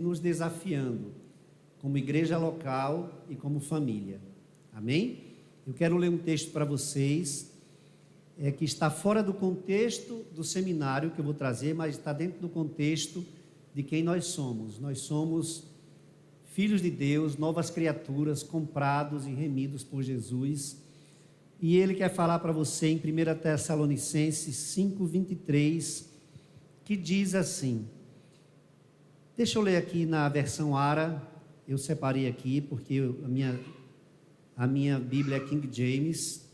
nos desafiando como igreja local e como família. Amém? Eu quero ler um texto para vocês, que está fora do contexto do seminário que eu vou trazer, mas está dentro do contexto de quem nós somos. Nós somos filhos de Deus, novas criaturas, comprados e remidos por Jesus. E ele quer falar para você em 1 Tessalonicenses 5:23, que diz assim. Deixa eu ler aqui na versão ARA, eu separei aqui porque a minha Bíblia é King James,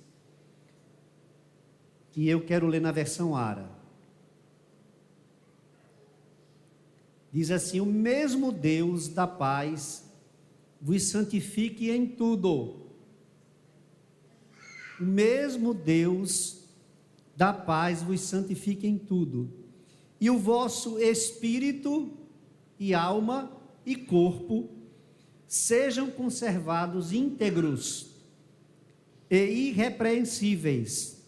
e eu quero ler na versão ARA. Diz assim: o mesmo Deus da paz vos santifique em tudo. O mesmo Deus da paz vos santifique em tudo. E o vosso espírito e alma e corpo sejam conservados íntegros e irrepreensíveis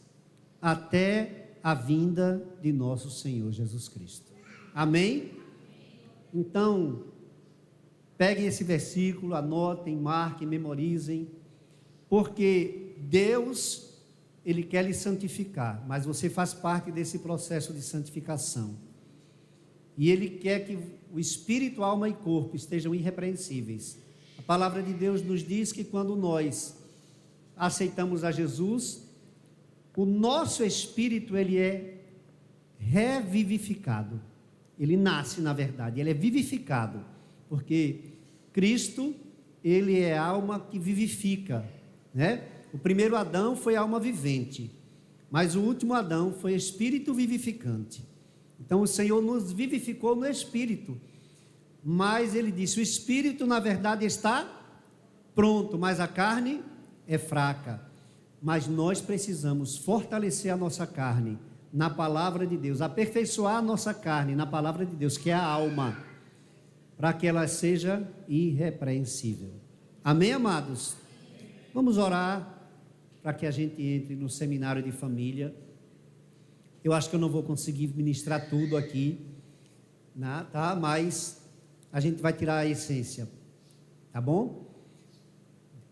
até a vinda de nosso Senhor Jesus Cristo. Amém? Então, peguem esse versículo, anotem, marquem, memorizem, porque Deus, Ele quer lhe santificar, mas você faz parte desse processo de santificação. E Ele quer que o espírito, alma e corpo estejam irrepreensíveis. A palavra de Deus nos diz que quando nós aceitamos a Jesus, o nosso espírito, ele é revivificado. Ele nasce, na verdade, ele é vivificado, porque Cristo, ele é alma que vivifica, né? O primeiro Adão foi alma vivente, mas o último Adão foi espírito vivificante. Então o Senhor nos vivificou no espírito, mas ele disse: o espírito na verdade está pronto, mas a carne é fraca. Mas nós precisamos fortalecer a nossa carne na palavra de Deus, aperfeiçoar a nossa carne na palavra de Deus, que é a alma, para que ela seja irrepreensível. Amém, amados? Vamos orar para que a gente entre no seminário de família. Eu acho que eu não vou conseguir ministrar tudo aqui, né, tá? Mas a gente vai tirar a essência, tá bom?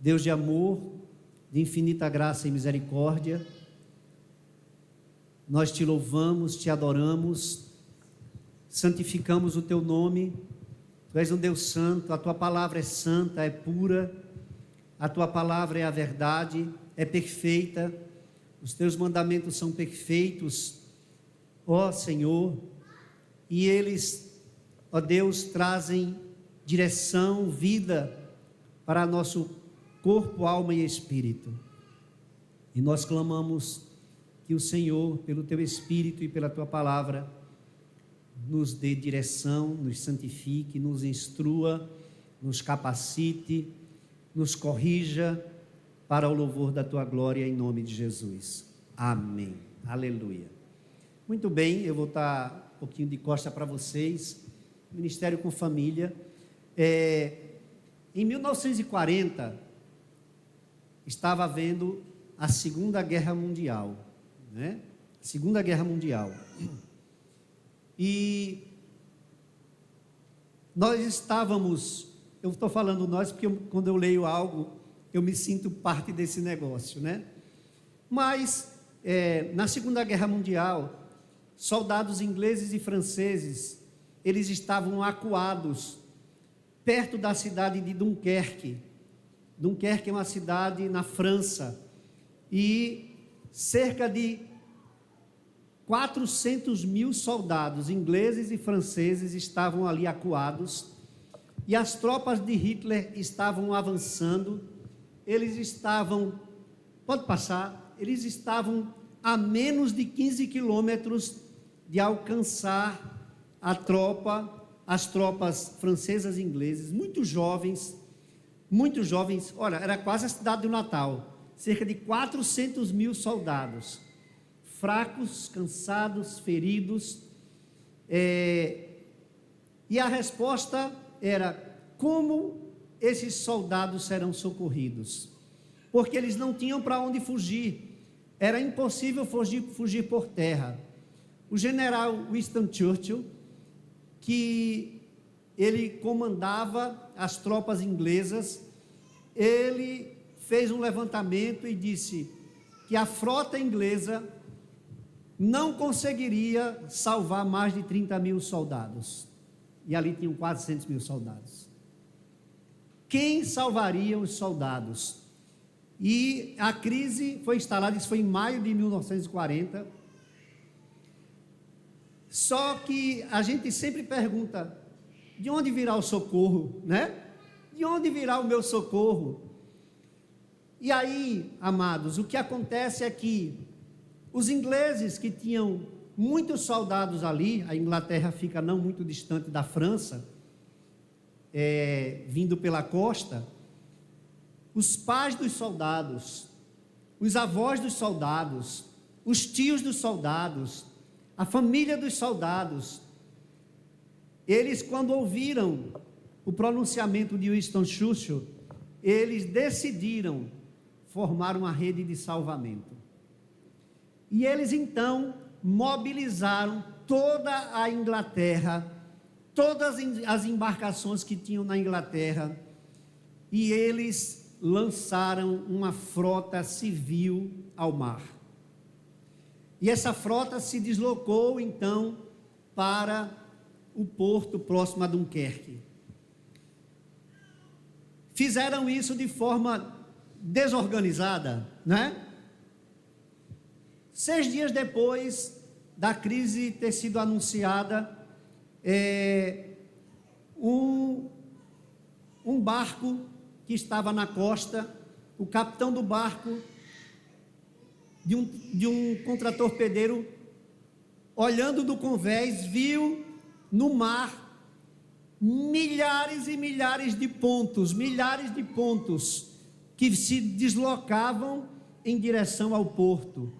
Deus de amor, de infinita graça e misericórdia, nós te louvamos, te adoramos, santificamos o teu nome. Tu és um Deus santo, a tua palavra é santa, é pura, a tua palavra é a verdade, é perfeita, os teus mandamentos são perfeitos, ó Senhor, e eles, ó Deus, trazem direção, vida para nosso corpo, alma e espírito. E nós clamamos que o Senhor, pelo teu Espírito e pela tua palavra, nos dê direção, nos santifique, nos instrua, nos capacite, nos corrija para o louvor da tua glória, em nome de Jesus. Amém. Aleluia. Muito bem, eu vou estar um pouquinho de costa para vocês. Ministério com Família. Em 1940, estava havendo a Segunda Guerra Mundial, né? Segunda Guerra Mundial. E nós estávamos, eu estou falando nós porque quando eu leio algo, eu me sinto parte desse negócio, né? Mas, na Segunda Guerra Mundial, soldados ingleses e franceses, eles estavam acuados perto da cidade de Dunkerque. Dunkerque é uma cidade na França, e cerca de 400 mil soldados ingleses e franceses estavam ali acuados, e as tropas de Hitler estavam avançando. Eles estavam, pode passar, eles estavam a menos de 15 quilômetros de alcançar as tropas francesas e ingleses, muito jovens, olha, era quase a cidade do Natal, cerca de 400 mil soldados, fracos, cansados, feridos, e a resposta era: como esses soldados serão socorridos? Porque eles não tinham para onde fugir, era impossível fugir por terra. O general Winston Churchill, que ele comandava as tropas inglesas. Ele fez um levantamento e disse que a frota inglesa não conseguiria salvar mais de 30 mil soldados. E ali tinham 400 mil soldados. Quem salvaria os soldados? E a crise foi instalada, isso foi em maio de 1940. Só que a gente sempre pergunta, de onde virá o socorro, né? De onde virá o meu socorro? E aí, amados, o que acontece é que os ingleses, que tinham muitos soldados ali, a Inglaterra fica não muito distante da França, vindo pela costa, os pais dos soldados, os avós dos soldados, os tios dos soldados, a família dos soldados, eles, quando ouviram o pronunciamento de Winston Churchill, eles decidiram formar uma rede de salvamento. E eles então mobilizaram toda a Inglaterra, todas as embarcações que tinham na Inglaterra, e eles lançaram uma frota civil ao mar. E essa frota se deslocou então para o porto próximo a Dunkerque. Fizeram isso de forma desorganizada, né? 6 dias depois da crise ter sido anunciada, um barco que estava na costa, o capitão do barco, de um contratorpedeiro, olhando do convés, viu no mar milhares e milhares de pontos que se deslocavam em direção ao porto.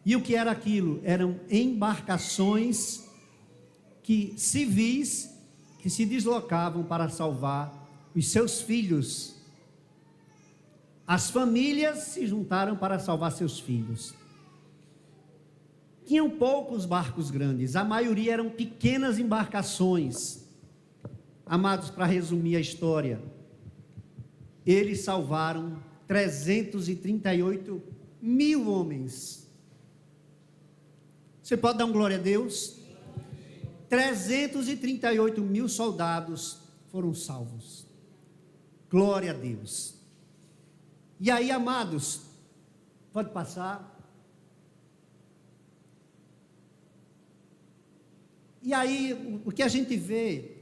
E o que era aquilo? Eram embarcações civis que se deslocavam para salvar os seus filhos. As famílias se juntaram para salvar seus filhos. Tinham poucos barcos grandes, a maioria eram pequenas embarcações. Amados, para resumir a história, eles salvaram 338 mil homens. Você pode dar um glória a Deus? 338 mil soldados foram salvos. Glória a Deus. E aí, amados, pode passar. E aí, o que a gente vê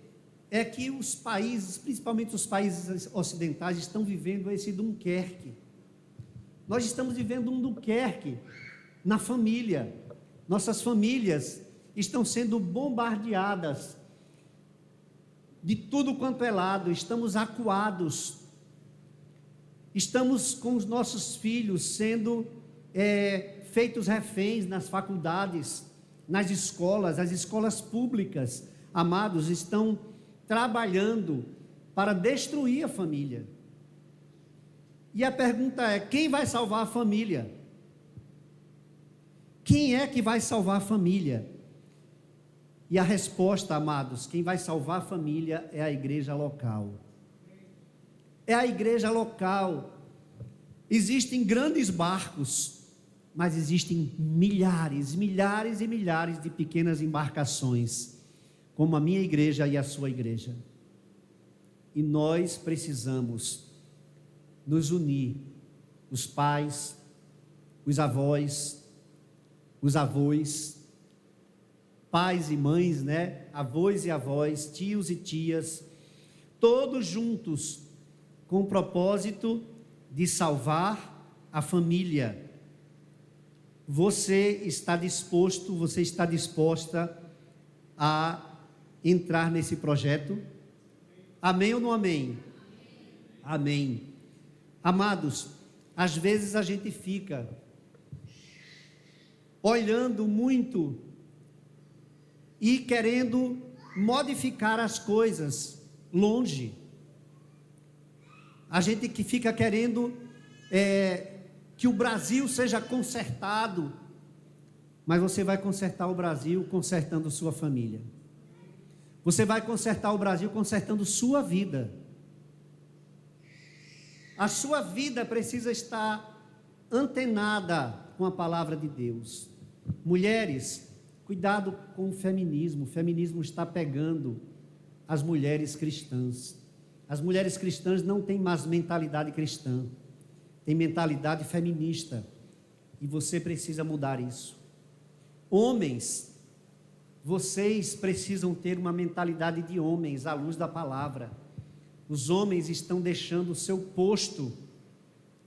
é que os países, principalmente os países ocidentais, estão vivendo esse Dunkerque. Nós estamos vivendo um Dunkerque na família. Nossas famílias estão sendo bombardeadas de tudo quanto é lado, estamos acuados, estamos com os nossos filhos sendo feitos reféns nas faculdades, nas escolas, as escolas públicas, amados, estão trabalhando para destruir a família. E a pergunta é: quem vai salvar a família? Quem é que vai salvar a família? E a resposta, amados, quem vai salvar a família é a igreja local. É a igreja local. Existem grandes barcos, mas existem milhares, milhares e milhares de pequenas embarcações, como a minha igreja e a sua igreja. E nós precisamos nos unir, os pais, os avós, pais e mães, né? Avós e avós, tios e tias, todos juntos, com o propósito de salvar a família. Você está disposto, você está disposta a entrar nesse projeto? Amém ou não amém? Amém. Amados, às vezes a gente fica olhando muito e querendo modificar as coisas longe. A gente que fica querendo que o Brasil seja consertado, mas você vai consertar o Brasil consertando sua família. Você vai consertar o Brasil consertando sua vida. A sua vida precisa estar antenada com a palavra de Deus. Mulheres, cuidado com o feminismo. O feminismo está pegando as mulheres cristãs. As mulheres cristãs não têm mais mentalidade cristã, têm mentalidade feminista. E você precisa mudar isso. Homens, vocês precisam ter uma mentalidade de homens à luz da palavra. Os homens estão deixando o seu posto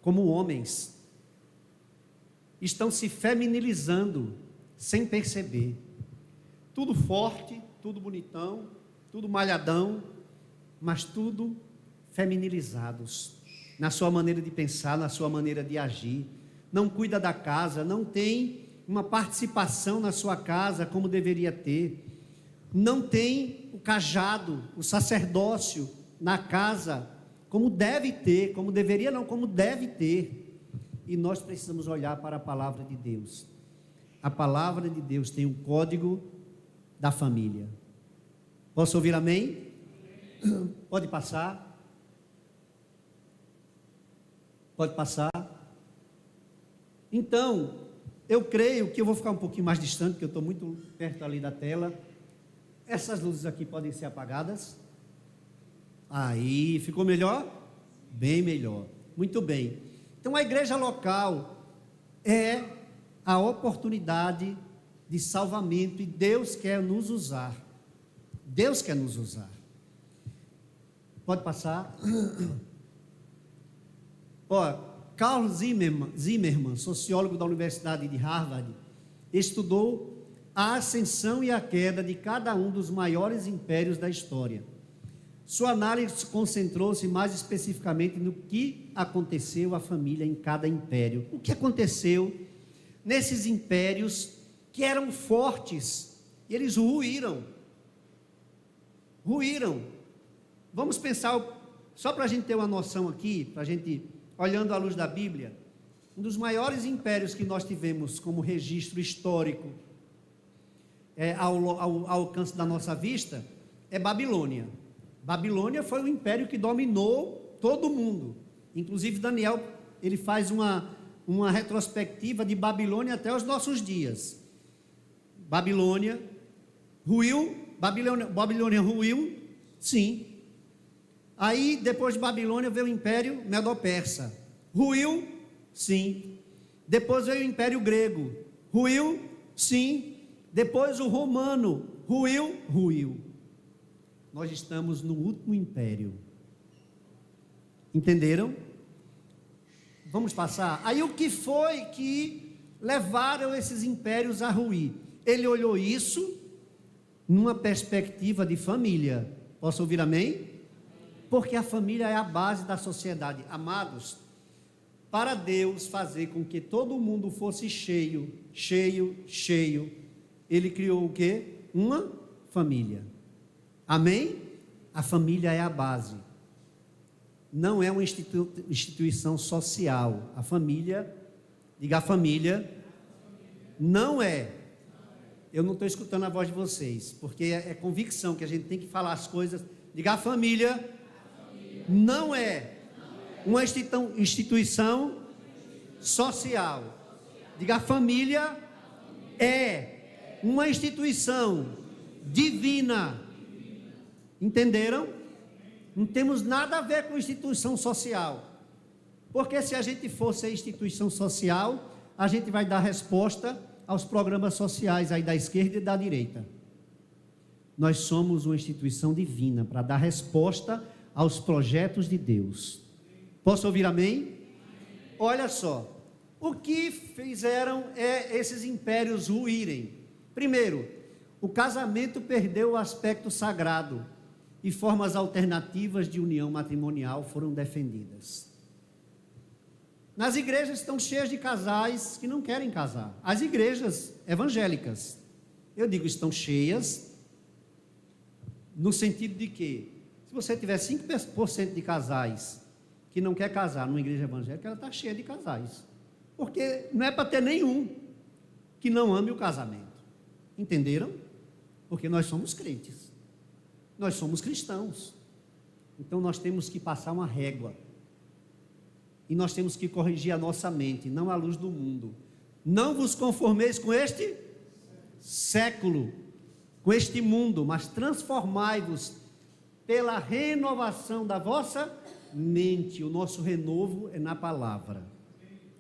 como homens. Estão se feminilizando sem perceber. Tudo forte, tudo bonitão, tudo malhadão, mas tudo feminilizados. Na sua maneira de pensar, na sua maneira de agir. Não cuida da casa, não tem uma participação na sua casa como deveria ter. Não tem o cajado, o sacerdócio na casa como deve ter, como deveria não, como deve ter. E nós precisamos olhar para a palavra de Deus. A palavra de Deus tem um código da família. Posso ouvir amém? Pode passar. Pode passar. Então, eu creio que eu vou ficar um pouquinho mais distante, porque eu estou muito perto ali da tela. Essas luzes aqui podem ser apagadas. Aí, ficou melhor? Bem melhor. Muito bem. Então, a igreja local é a oportunidade de salvamento e Deus quer nos usar. Deus quer nos usar. Pode passar. Carl Zimmermann, sociólogo da Universidade de Harvard, estudou a ascensão e a queda de cada um dos maiores impérios da história. Sua análise concentrou-se mais especificamente no que aconteceu à família em cada império. O que aconteceu nesses impérios que eram fortes e eles ruíram. Vamos pensar, só para a gente ter uma noção aqui, para a gente, olhando à luz da Bíblia, um dos maiores impérios que nós tivemos como registro histórico ao alcance da nossa vista é Babilônia. Babilônia foi o império que dominou todo o mundo. Inclusive Daniel, ele faz uma retrospectiva de Babilônia até os nossos dias. Babilônia ruiu, Babilônia ruiu, sim. Aí, depois de Babilônia, veio o Império Medo-Persa. Ruiu, sim. Depois veio o Império Grego. Ruiu, sim. Depois o Romano. Ruiu. Nós estamos no último império. Entenderam? Vamos passar. Aí o que foi que levaram esses impérios a ruir? Ele olhou isso numa perspectiva de família. Posso ouvir amém? Porque a família é a base da sociedade. Amados, para Deus fazer com que todo mundo fosse cheio, Ele criou o quê? Uma família. Amém? A família é a base. Não é uma instituição social. A família, diga a família, não é. Eu não estou escutando a voz de vocês, porque é convicção que a gente tem que falar as coisas. Diga a família, não é uma instituição social. Diga a família, é uma instituição divina. Entenderam? Não temos nada a ver com instituição social, porque se a gente fosse a instituição social, a gente vai dar resposta aos programas sociais aí da esquerda e da direita. Nós somos uma instituição divina para dar resposta aos projetos de Deus. Posso ouvir amém? Olha só, o que fizeram esses impérios ruírem? Primeiro, o casamento perdeu o aspecto sagrado e formas alternativas de união matrimonial foram defendidas. Nas igrejas estão cheias de casais que não querem casar. As igrejas evangélicas, eu digo, estão cheias no sentido de que, se você tiver 5% de casais que não quer casar numa igreja evangélica, ela está cheia de casais. Porque não é para ter nenhum que não ame o casamento. Entenderam? Porque nós somos crentes. Nós somos cristãos. Então nós temos que passar uma régua. E nós temos que corrigir a nossa mente, não à luz do mundo. Não vos conformeis com este século, com este mundo, mas transformai-vos pela renovação da vossa mente. O nosso renovo é na palavra.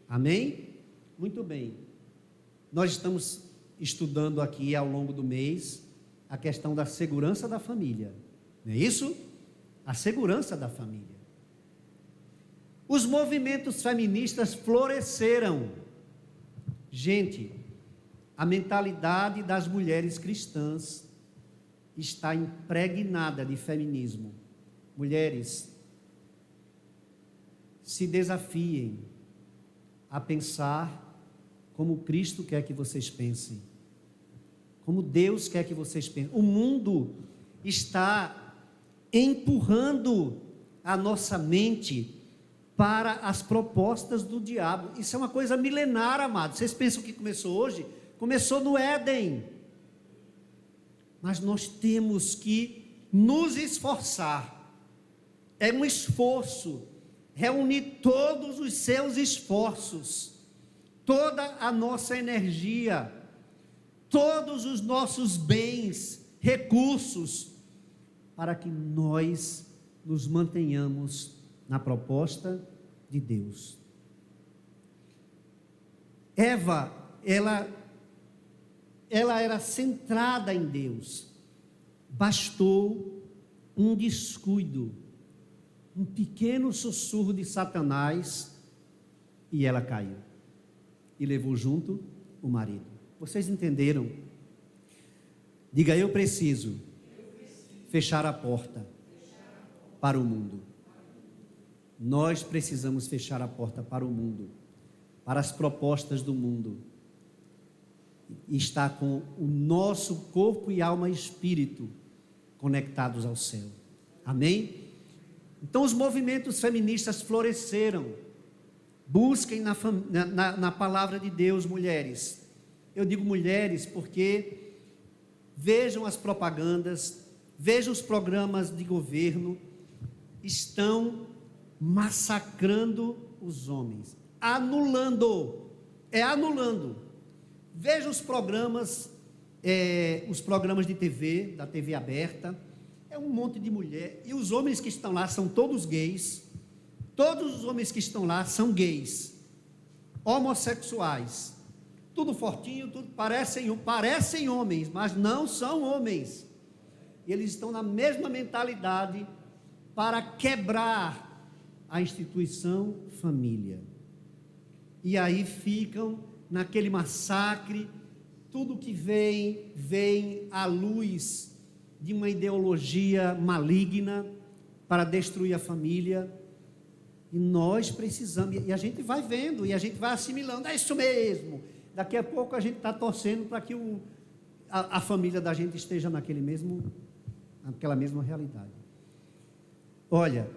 Amém? Muito bem. Nós estamos estudando aqui ao longo do mês a questão da segurança da família. Não é isso? A segurança da família. Os movimentos feministas floresceram. Gente, a mentalidade das mulheres cristãs está impregnada de feminismo. Mulheres, se desafiem a pensar como Cristo quer que vocês pensem, como Deus quer que vocês pensem. O mundo está empurrando a nossa mente para as propostas do diabo. Isso é uma coisa milenar, amados. Vocês pensam que começou hoje? Começou no Éden. Mas nós temos que nos esforçar. É um esforço. Reunir todos os seus esforços, toda a nossa energia, todos os nossos bens, recursos, para que nós nos mantenhamos na proposta de Deus. Eva, ela era centrada em Deus. Bastou um descuido, um pequeno sussurro de Satanás, e ela caiu. E levou junto o marido. Vocês entenderam? Diga, eu preciso fechar a porta para o mundo. Nós precisamos fechar a porta para o mundo, para as propostas do mundo, e estar com o nosso corpo e alma e espírito conectados ao céu. Amém? Então os movimentos feministas floresceram. Busquem na palavra de Deus, mulheres. Eu digo mulheres porque vejam as propagandas, vejam os programas de governo, estão massacrando os homens, anulando. Veja os programas de TV, da TV aberta, é um monte de mulher, e os homens que estão lá são todos gays, todos os homens que estão lá são gays, homossexuais, tudo fortinho, tudo parecem homens, mas não são homens, eles estão na mesma mentalidade para quebrar a instituição família, e aí ficam naquele massacre. Tudo que vem à luz de uma ideologia maligna para destruir a família, e nós precisamos, e a gente vai vendo, e a gente vai assimilando, é isso mesmo, daqui a pouco a gente está torcendo para que a família da gente esteja naquela mesma realidade. Olha,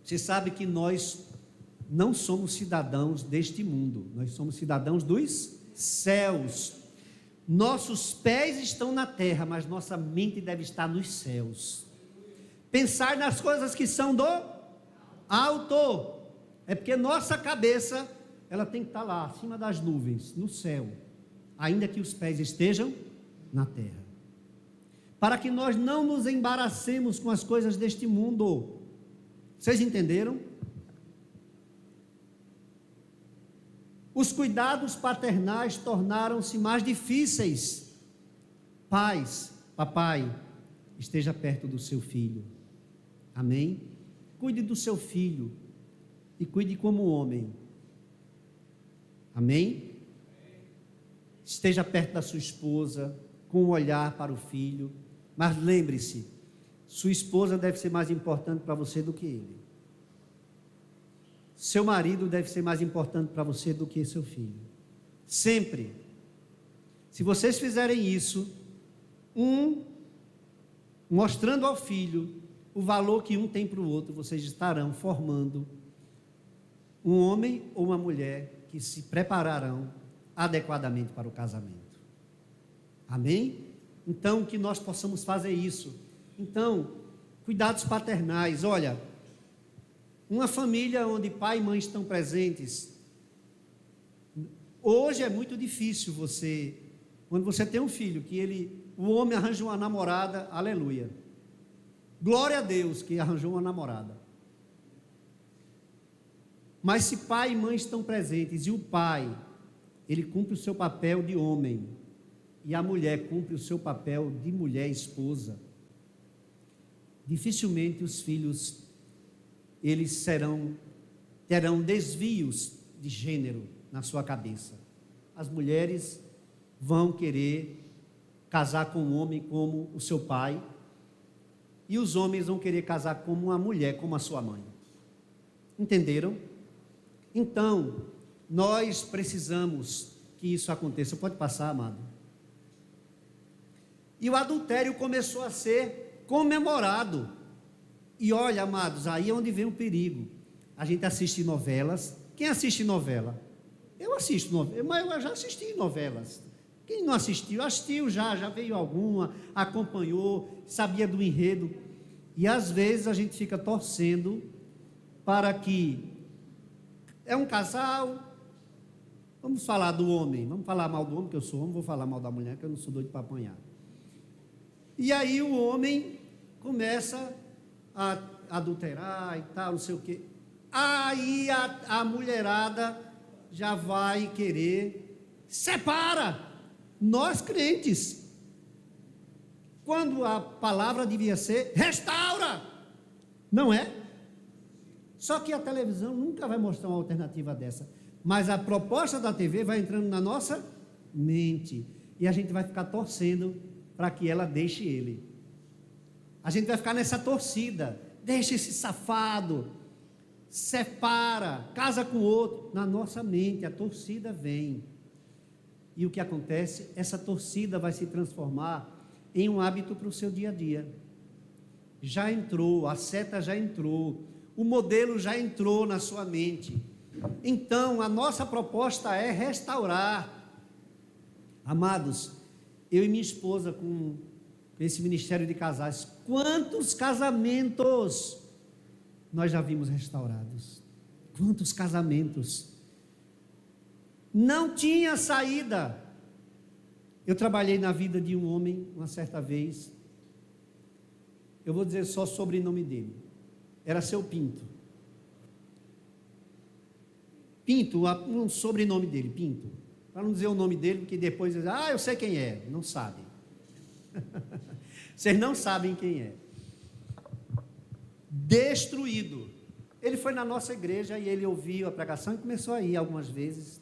você sabe que nós não somos cidadãos deste mundo, nós somos cidadãos dos céus. Nossos pés estão na terra, mas nossa mente deve estar nos céus. Pensar nas coisas que são do alto, é porque nossa cabeça, ela tem que estar lá, acima das nuvens, no céu, ainda que os pés estejam na terra, para que nós não nos embaracemos com as coisas deste mundo. Vocês entenderam? Os cuidados paternais tornaram-se mais difíceis. Pais, papai, esteja perto do seu filho. Amém? Cuide do seu filho e cuide como homem. Amém? Esteja perto da sua esposa, com um olhar para o filho. Mas lembre-se, sua esposa deve ser mais importante para você do que ele. Seu marido deve ser mais importante para você do que seu filho. Sempre. Se vocês fizerem isso, mostrando ao filho o valor que um tem para o outro, vocês estarão formando um homem ou uma mulher que se prepararão adequadamente para o casamento. Amém? Então, que nós possamos fazer isso. Então, cuidados paternais. Olha, uma família onde pai e mãe estão presentes, hoje é muito difícil você, quando você tem um filho, o homem arranja uma namorada, aleluia. Glória a Deus que arranjou uma namorada. Mas se pai e mãe estão presentes, e o pai, ele cumpre o seu papel de homem, e a mulher cumpre o seu papel de mulher, esposa, dificilmente os filhos, eles terão desvios de gênero na sua cabeça. As mulheres vão querer casar com um homem como o seu pai, e os homens vão querer casar com uma mulher como a sua mãe. Entenderam? Então, nós precisamos que isso aconteça. Pode passar, amado. E o adultério começou a ser comemorado. E olha, amados, aí é onde vem o perigo. A gente assiste novelas. Quem assiste novela? Eu assisto novela, mas eu já assisti novelas. Quem não assistiu já veio alguma, acompanhou, sabia do enredo. E às vezes a gente fica torcendo para que é um casal, vamos falar do homem, vamos falar mal do homem, que eu sou homem, vou falar mal da mulher, que eu não sou doido para apanhar. E aí o homem começa a adulterar e tal, não sei o quê. Aí a mulherada já vai querer, separa. Nós crentes, quando a palavra devia ser restaura, não é? Só que a televisão nunca vai mostrar uma alternativa dessa, mas a proposta da TV vai entrando na nossa mente, e a gente vai ficar torcendo para que ela deixe ele. A gente vai ficar nessa torcida, deixa esse safado, separa, casa com outro. Na nossa mente a torcida vem. E o que acontece? Essa torcida vai se transformar em um hábito para o seu dia a dia. Já entrou, a seta já entrou, o modelo já entrou na sua mente. Então, a nossa proposta é restaurar. Amados, eu e minha esposa, com esse ministério de casais, quantos casamentos nós já vimos restaurados? Quantos casamentos? Não tinha saída. Eu trabalhei na vida de um homem uma certa vez. Eu vou dizer só o sobrenome dele. Era seu Pinto. Pinto, um sobrenome dele, Pinto. Para não dizer o nome dele, porque depois eles eu sei quem é. Não sabem. Vocês não sabem quem é. Destruído. Ele foi na nossa igreja e ele ouviu a pregação e começou a ir algumas vezes.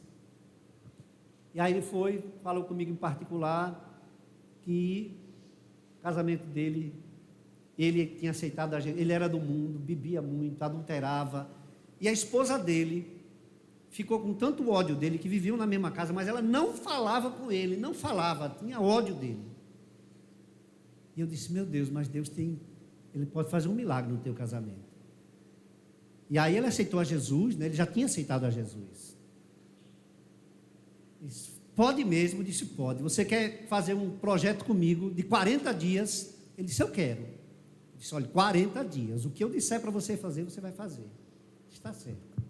E aí ele falou comigo em particular, que o casamento dele, ele tinha aceitado a gente, ele era do mundo, bebia muito, adulterava, e a esposa dele ficou com tanto ódio dele, que viviam na mesma casa, mas ela não falava com ele, não falava, tinha ódio dele. E eu disse, meu Deus, mas Deus ele pode fazer um milagre no teu casamento. E aí ele aceitou a Jesus, né? Ele já tinha aceitado a Jesus. Disse, pode mesmo? Disse, pode. Você quer fazer um projeto comigo de 40 dias? Ele disse, eu quero. Eu disse, olha, 40 dias. O que eu disser para você fazer, você vai fazer. Está certo.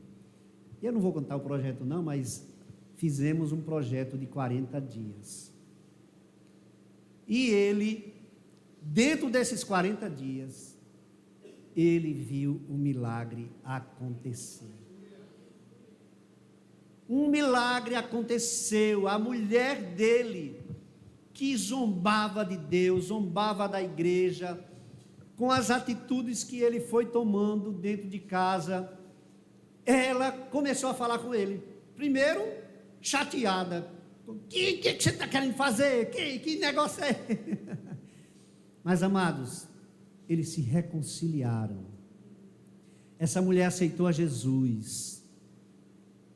E eu não vou contar o projeto não, mas fizemos um projeto de 40 dias. E ele, dentro desses 40 dias, ele viu o milagre acontecer. Um milagre aconteceu. A mulher dele, que zombava de Deus, zombava da igreja, com as atitudes que ele foi tomando dentro de casa, ela começou a falar com ele. Primeiro, chateada. O que você está querendo fazer? Que negócio é? Mas, amados, eles se reconciliaram. Essa mulher aceitou a Jesus.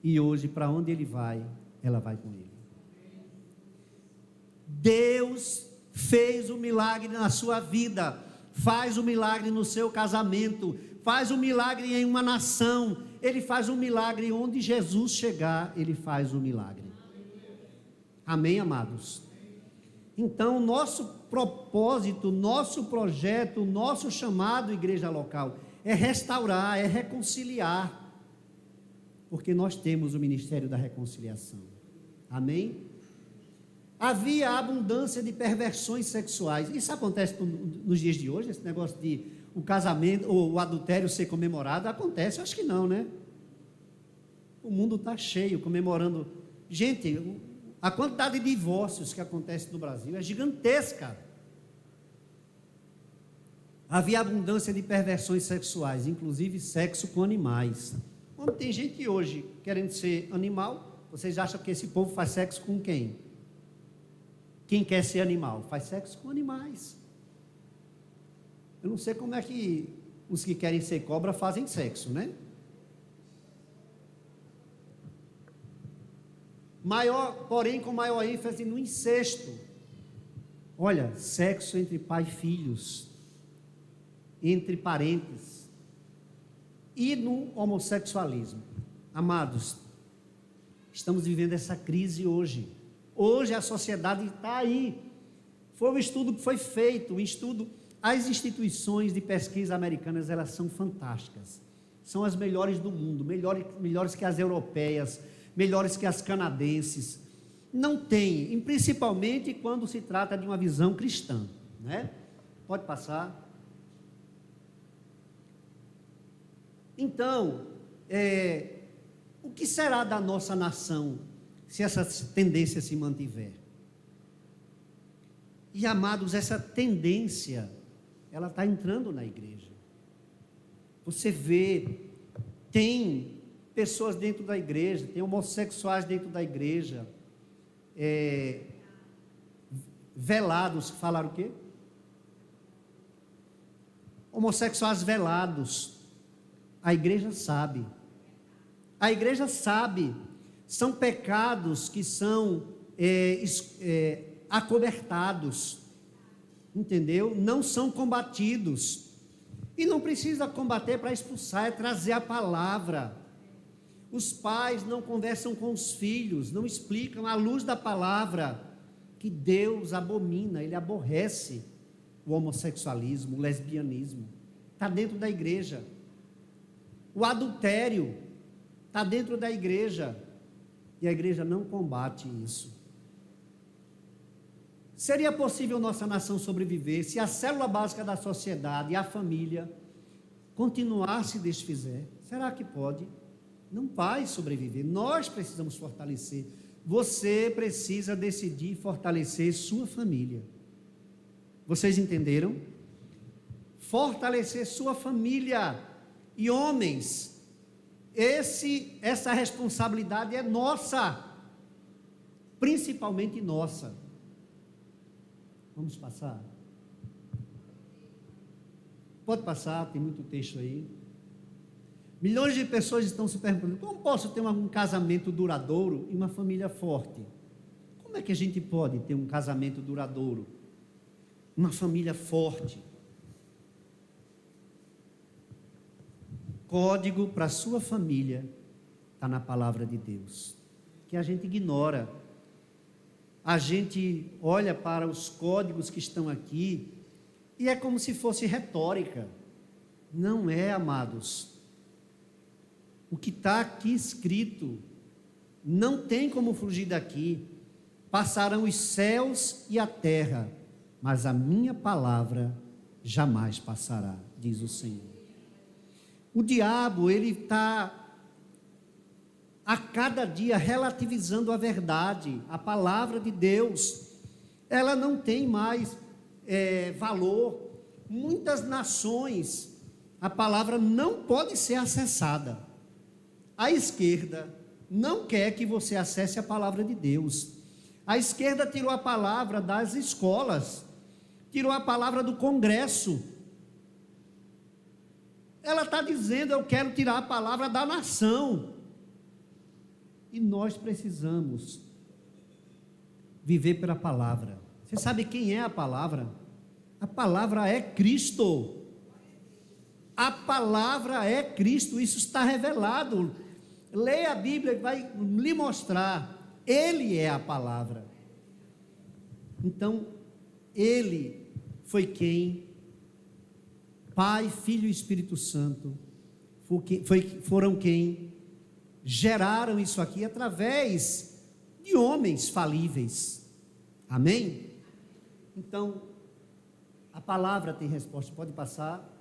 E hoje, para onde ele vai, ela vai com ele. Deus fez um milagre na sua vida, faz um milagre no seu casamento, faz um milagre em uma nação, ele faz um milagre onde Jesus chegar, ele faz um milagre. Amém, amados? Então, nosso propósito, nosso projeto, nosso chamado, igreja local, é restaurar, é reconciliar, porque nós temos o ministério da reconciliação. Amém? Havia abundância de perversões sexuais. Isso acontece nos dias de hoje, esse negócio de o casamento ou o adultério ser comemorado? Acontece? Acho que não, né? O mundo está cheio, comemorando. Gente, a quantidade de divórcios que acontece no Brasil é gigantesca. Havia abundância de perversões sexuais, inclusive sexo com animais. Como tem gente hoje querendo ser animal, vocês acham que esse povo faz sexo com quem? Quem quer ser animal? Faz sexo com animais. Eu não sei como é que os que querem ser cobra fazem sexo, né? Porém, com maior ênfase no incesto. Olha, sexo entre pai e filhos, entre parentes, e no homossexualismo. Amados, estamos vivendo essa crise hoje. Hoje a sociedade está aí. Foi um estudo que foi feito, as instituições de pesquisa americanas, elas são fantásticas. São as melhores do mundo, melhores que as europeias, melhores que as canadenses. Não tem, e principalmente quando se trata de uma visão cristã, né? Pode passar. Então, o que será da nossa nação se essa tendência se mantiver? E, amados, essa tendência, ela está entrando na igreja. Você vê, tem pessoas dentro da igreja, tem homossexuais dentro da igreja, velados, falaram o quê? Homossexuais velados. A igreja sabe, são pecados que são acobertados, entendeu? Não são combatidos, e não precisa combater para expulsar, é trazer a palavra. Os pais não conversam com os filhos, não explicam à luz da palavra que Deus abomina, Ele aborrece o homossexualismo, o lesbianismo, está dentro da igreja. O adultério está dentro da igreja, e a igreja não combate isso. Seria possível nossa nação sobreviver se a célula básica da sociedade, a família, continuar se desfizer? Será que pode? Não vai sobreviver. Nós precisamos fortalecer. Você precisa decidir fortalecer sua família. Vocês entenderam? Fortalecer sua família. E homens, essa responsabilidade é nossa, principalmente nossa. Vamos passar? Pode passar, tem muito texto aí. Milhões de pessoas estão se perguntando: como posso ter um casamento duradouro e uma família forte? Como é que a gente pode ter um casamento duradouro, uma família forte? Código para a sua família está na palavra de Deus, que a gente ignora. A gente olha para os códigos que estão aqui e é como se fosse retórica. Não é, amados. O que está aqui escrito não tem como fugir daqui. Passarão os céus e a terra, mas a minha palavra jamais passará, diz o Senhor. O diabo, ele está a cada dia relativizando a verdade, a palavra de Deus. Ela não tem mais valor. Muitas nações, a palavra não pode ser acessada. A esquerda não quer que você acesse a palavra de Deus. A esquerda tirou a palavra das escolas, tirou a palavra do Congresso. Ela está dizendo: eu quero tirar a palavra da nação. E nós precisamos viver pela palavra. Você sabe quem é a palavra? A palavra é Cristo. A palavra é Cristo, isso está revelado. Leia a Bíblia e vai lhe mostrar. Ele é a palavra. Então, ele foi quem, Pai, Filho e Espírito Santo, foram quem geraram isso aqui através de homens falíveis. Amém? Então, a palavra tem resposta. Pode passar.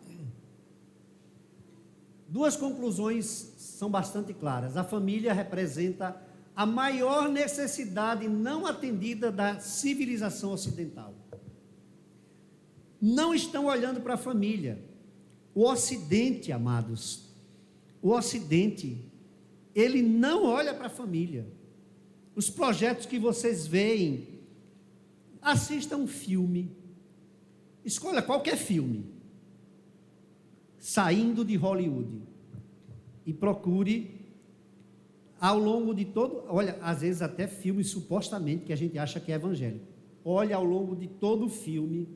Duas conclusões são bastante claras. A família representa a maior necessidade não atendida da civilização ocidental. Não estão olhando para a família. O Ocidente, amados, o Ocidente, ele não olha para a família. Os projetos que vocês veem, assistam um filme, escolha qualquer filme, saindo de Hollywood, e procure ao longo de todo, olha, às vezes até filmes supostamente que a gente acha que é evangélico, olha ao longo de todo o filme,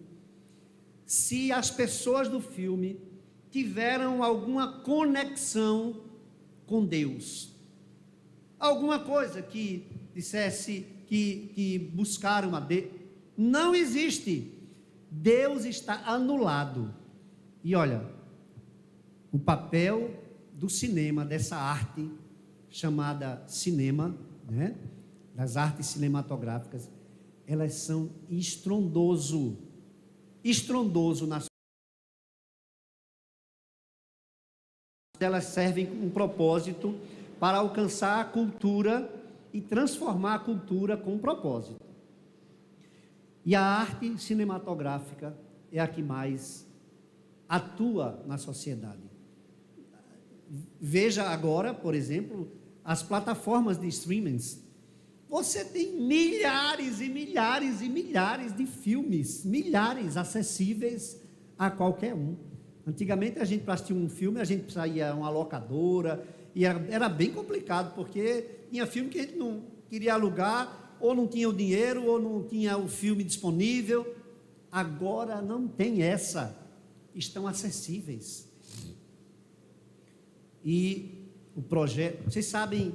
se as pessoas do filme tiveram alguma conexão com Deus, alguma coisa que dissesse que buscaram a Deus. Não existe. Deus está anulado. E olha, o papel do cinema, dessa arte chamada cinema, né? Das artes cinematográficas, elas são estrondoso na sociedade. Elas servem um propósito para alcançar a cultura e transformar a cultura com um propósito. E a arte cinematográfica é a que mais atua na sociedade. Veja agora, por exemplo, as plataformas de streamings. Você tem milhares e milhares e milhares de filmes, milhares acessíveis a qualquer um. Antigamente, a gente, para assistir um filme, a gente saía a uma locadora, e era bem complicado, porque tinha filme que a gente não queria alugar, ou não tinha o dinheiro, ou não tinha o filme disponível. Agora não tem essa, estão acessíveis. E o projeto, vocês sabem,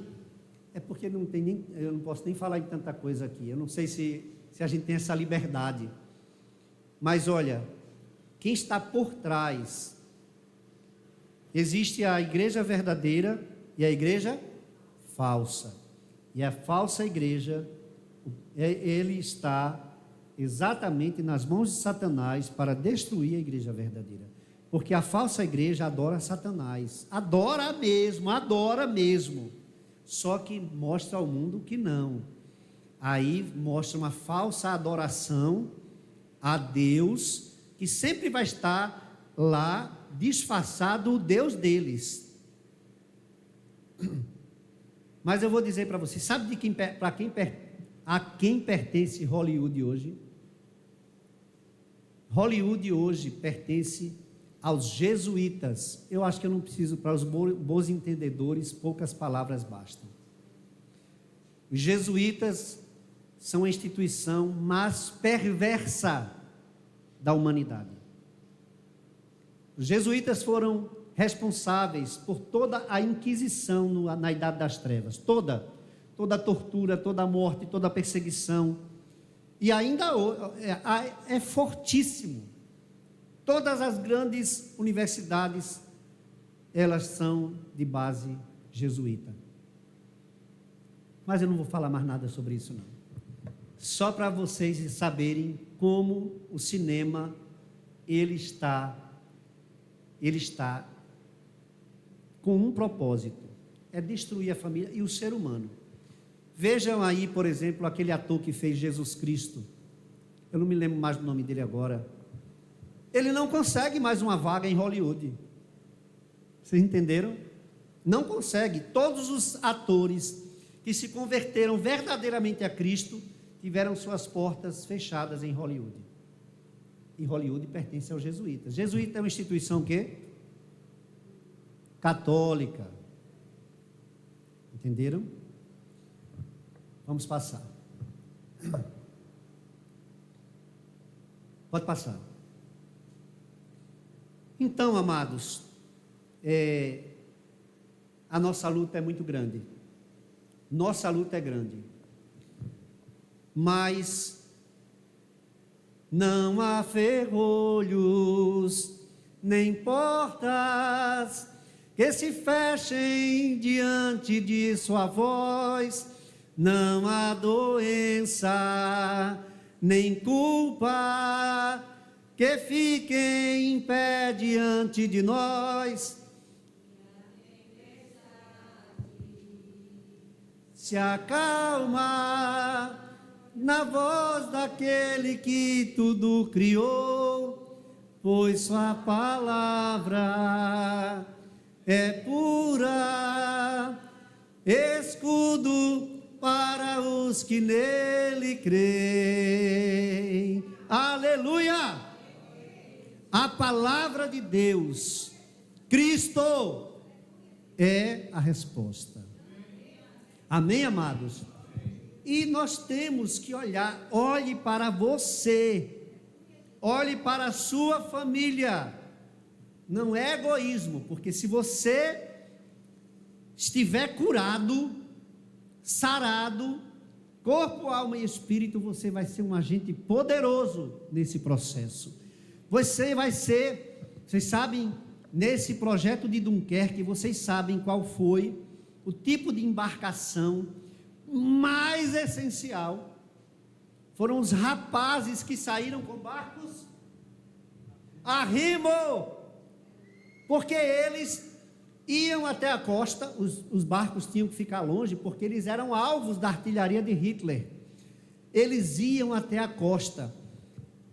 é porque não tem nem, eu não posso nem falar em tanta coisa aqui, eu não sei se a gente tem essa liberdade, mas olha, quem está por trás, existe a igreja verdadeira e a igreja falsa, e a falsa igreja, ele está exatamente nas mãos de Satanás para destruir a igreja verdadeira, porque a falsa igreja adora Satanás, adora mesmo, só que mostra ao mundo que não, aí mostra uma falsa adoração a Deus, que sempre vai estar lá disfarçado o Deus deles. Mas eu vou dizer para você, sabe a quem pertence Hollywood hoje? Hollywood hoje pertence aos jesuítas. Eu acho que eu não preciso, para os bons entendedores, poucas palavras bastam. Os jesuítas são a instituição mais perversa da humanidade. Os jesuítas foram responsáveis por toda a Inquisição na Idade das Trevas, toda a tortura, toda a morte, toda a perseguição, e ainda é fortíssimo. Todas as grandes universidades, elas são de base jesuíta. Mas eu não vou falar mais nada sobre isso não. Só para vocês saberem como o cinema, ele está com um propósito, é destruir a família e o ser humano. Vejam aí, por exemplo, aquele ator que fez Jesus Cristo, eu não me lembro mais do nome dele agora, ele não consegue mais uma vaga em Hollywood, vocês entenderam? Não consegue. Todos os atores que se converteram verdadeiramente a Cristo, tiveram suas portas fechadas em Hollywood. E Hollywood pertence aos jesuítas. Jesuíta é uma instituição o quê? Católica. Entenderam? Vamos passar. Pode passar. Então, amados, a nossa luta é muito grande. Nossa luta é grande. Mas não há ferrolhos, nem portas que se fechem diante de sua voz, não há doença, nem culpa que fiquem em pé diante de nós. Se acalma na voz daquele que tudo criou, pois sua palavra é pura, escudo para os que nele creem. Aleluia! A palavra de Deus, Cristo, é a resposta. Amém, amados? E nós temos que olhar, olhe para você, olhe para a sua família. Não é egoísmo, porque se você estiver curado, sarado, corpo, alma e espírito, você vai ser um agente poderoso nesse processo. Você vai ser, vocês sabem, nesse projeto de Dunkerque, vocês sabem qual foi o tipo de embarcação mais essencial. Foram os rapazes que saíram com barcos a remo, porque eles iam até a costa. Os barcos tinham que ficar longe, porque eles eram alvos da artilharia de Hitler. Eles iam até a costa,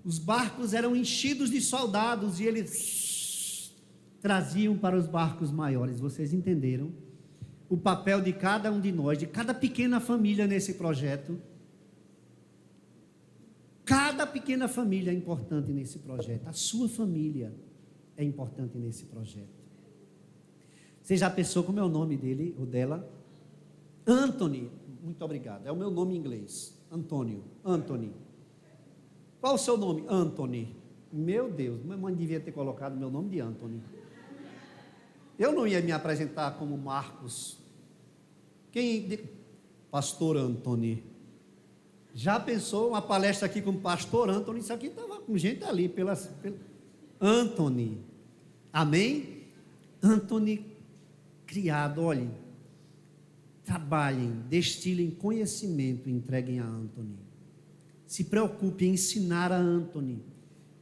os barcos eram enchidos de soldados, e eles traziam para os barcos maiores. Vocês entenderam o papel de cada um de nós, de cada pequena família nesse projeto? Cada pequena família é importante nesse projeto. A sua família é importante nesse projeto. Você já pensou como é o nome dele ou dela? Anthony. Muito obrigado. É o meu nome em inglês. Antônio. Anthony. Qual o seu nome? Anthony. Meu Deus, minha mãe devia ter colocado meu nome de Anthony. Eu não ia me apresentar como Marcos. Pastor Anthony. Já pensou uma palestra aqui com o pastor Anthony? Isso aqui estava com gente ali, Anthony. Amém? Anthony, criado, olhem, trabalhem, destilem conhecimento, entreguem a Anthony. Se preocupe em ensinar a Anthony,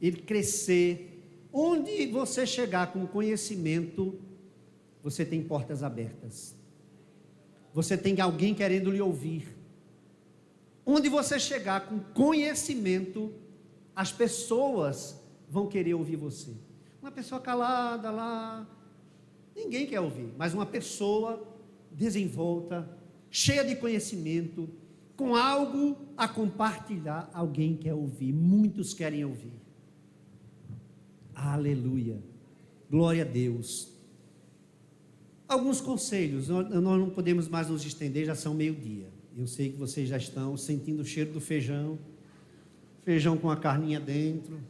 ele crescer. Onde você chegar com conhecimento, você tem portas abertas. Você tem alguém querendo lhe ouvir. Onde você chegar com conhecimento, as pessoas vão querer ouvir você. Uma pessoa calada lá, ninguém quer ouvir, mas uma pessoa desenvolta, cheia de conhecimento, com algo a compartilhar, alguém quer ouvir, muitos querem ouvir. Aleluia, glória a Deus. Alguns conselhos, nós não podemos mais nos estender, já são meio-dia. Eu sei que vocês já estão sentindo o cheiro do feijão com a carninha dentro,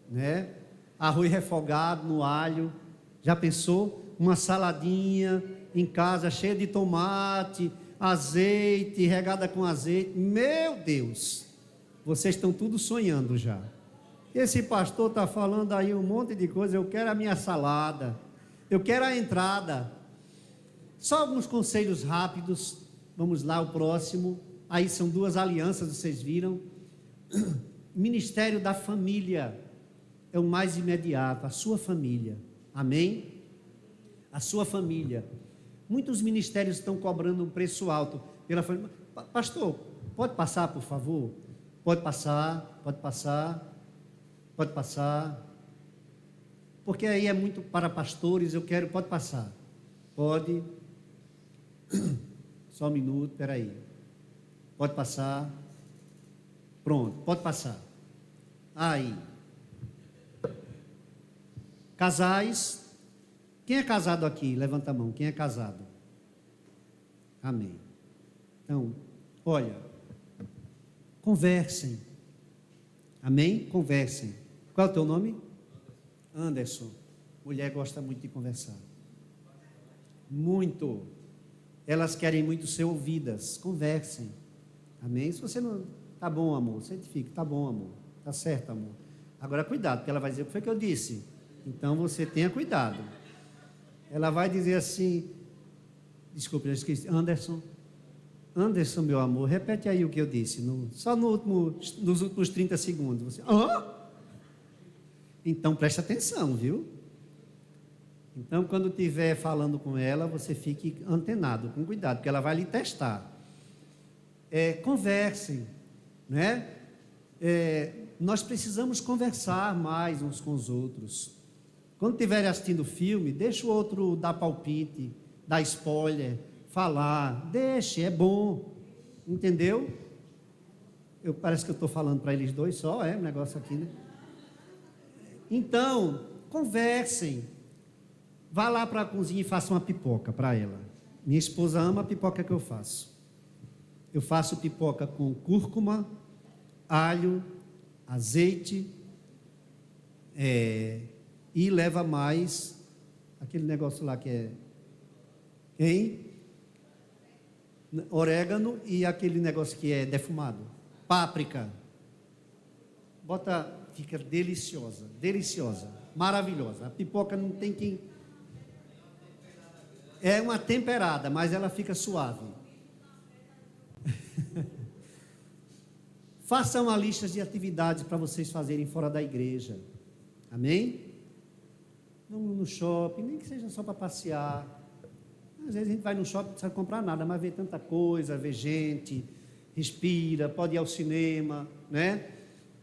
né? Arroz refogado no alho. Já pensou? Uma saladinha em casa cheia de tomate, azeite, regada com azeite. Meu Deus, vocês estão tudo sonhando já. Esse pastor está falando aí um monte de coisa. Eu quero a minha salada, eu quero a entrada. Só alguns conselhos rápidos. Vamos lá, o próximo. Aí são duas alianças, vocês viram. Ministério da família é o mais imediato, a sua família. Amém? A sua família. Muitos ministérios estão cobrando um preço alto pela família. Pastor, pode passar, por favor? Pode passar, pode passar, pode passar. Porque aí é muito para pastores, pode passar. Pode. Só um minuto, espera aí. Pode passar. Pronto, pode passar. Aí. Casais. Quem é casado aqui? Levanta a mão. Quem é casado? Amém. Então, olha. Conversem. Amém? Conversem. Qual é o teu nome? Anderson. Mulher gosta muito de conversar. Muito. Elas querem muito ser ouvidas. Conversem. Amém? Se você não... Tá bom, amor. Certifique. Tá bom, amor. Tá certo, amor. Agora cuidado, porque ela vai dizer o que foi que eu disse. Então você tenha cuidado. Ela vai dizer assim, desculpe, eu esqueci, Anderson, meu amor, repete aí o que eu disse, só nos últimos 30 segundos. Você, então preste atenção, viu? Então quando estiver falando com ela, você fique antenado, com cuidado, porque ela vai lhe testar. Conversem, né? Nós precisamos conversar mais uns com os outros. Quando estiverem assistindo o filme, deixa o outro dar palpite, dar spoiler, falar, deixe, é bom, entendeu? Parece que eu estou falando para eles dois só, um negócio aqui, né? Então, conversem, vá lá para a cozinha e faça uma pipoca para ela. Minha esposa ama a pipoca que eu faço. Eu faço pipoca com cúrcuma, alho, azeite, e leva mais aquele negócio lá que orégano e aquele negócio que é defumado, páprica. Bota, fica deliciosa, maravilhosa. A pipoca não tem quem... É uma temperada, mas ela fica suave. Faça uma lista de atividades para vocês fazerem fora da igreja. Amém? Vamos no shopping, nem que seja só para passear. Às vezes a gente vai no shopping, não precisa comprar nada, mas vê tanta coisa, vê gente, respira, pode ir ao cinema, né?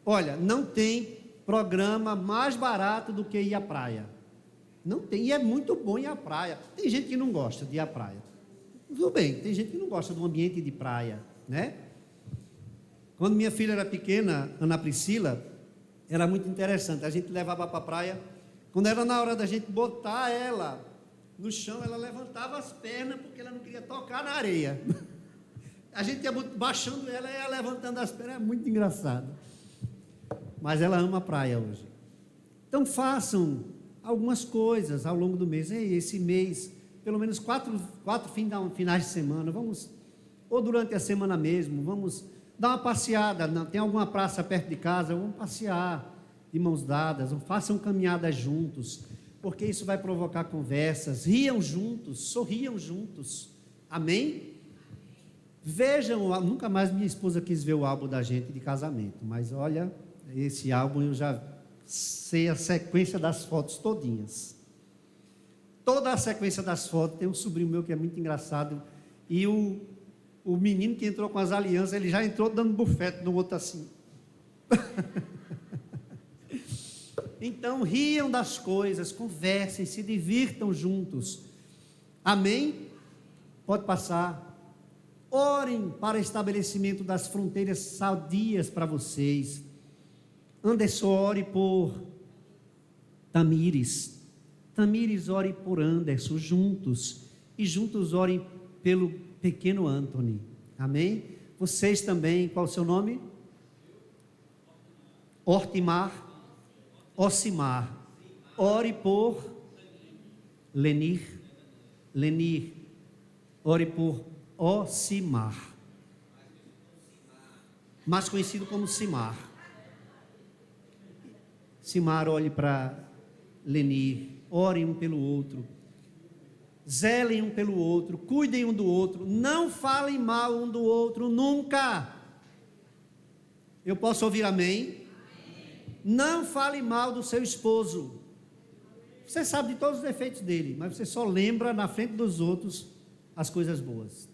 Olha, não tem programa mais barato do que ir à praia. Não tem, e é muito bom ir à praia. Tem gente que não gosta de ir à praia. Tudo bem, tem gente que não gosta do ambiente de praia, né? Quando minha filha era pequena, Ana Priscila, era muito interessante. A gente levava para a praia. Quando era na hora da gente botar ela no chão, ela levantava as pernas porque ela não queria tocar na areia. A gente ia baixando ela e ia levantando as pernas. É muito engraçado. Mas ela ama a praia hoje. Então façam algumas coisas ao longo do mês. Esse mês, pelo menos quatro finais de semana, vamos, ou durante a semana mesmo, vamos dar uma passeada. Tem alguma praça perto de casa, vamos passear de mãos dadas, façam caminhadas juntos, porque isso vai provocar conversas. Riam juntos, sorriam juntos. Amém? Vejam, nunca mais minha esposa quis ver o álbum da gente de casamento, mas olha, esse álbum eu já sei a sequência das fotos todinhas. Toda a sequência das fotos. Tem um sobrinho meu que é muito engraçado, e o menino que entrou com as alianças, ele já entrou dando bufete no outro assim. Então, riam das coisas, conversem, se divirtam juntos. Amém? Pode passar. Orem para estabelecimento das fronteiras sadias para vocês. Anderson, ore por Tamires. Tamires, ore por Anderson, juntos. E juntos orem pelo pequeno Anthony. Amém? Vocês também, qual o seu nome? Ocimar, ore por Lenir, ore por Ocimar, mais conhecido como Simar. Simar, olhe para Lenir, orem um pelo outro, zelem um pelo outro, cuidem um do outro, não falem mal um do outro, nunca. Eu posso ouvir amém? Não fale mal do seu esposo. Você sabe de todos os defeitos dele, mas você só lembra na frente dos outros as coisas boas.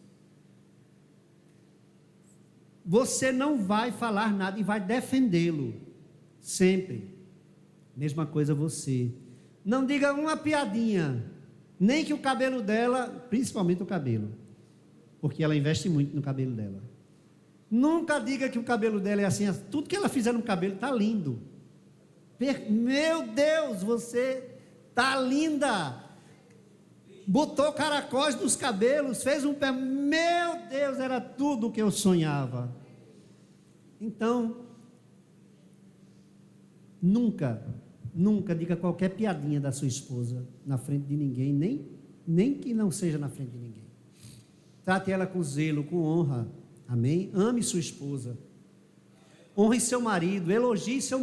Você não vai falar nada e vai defendê-lo, sempre. Mesma coisa você. Não diga uma piadinha, nem que o cabelo dela, principalmente o cabelo, porque ela investe muito no cabelo dela. Nunca diga que o cabelo dela é assim, tudo que ela fizer no cabelo está lindo. Meu Deus, você está linda. Botou caracóis nos cabelos, fez um pé. Meu Deus, era tudo o que eu sonhava. Então, nunca diga qualquer piadinha da sua esposa na frente de ninguém, nem que não seja na frente de ninguém. Trate ela com zelo, com honra. Amém? Ame sua esposa. Honre seu marido, elogie seu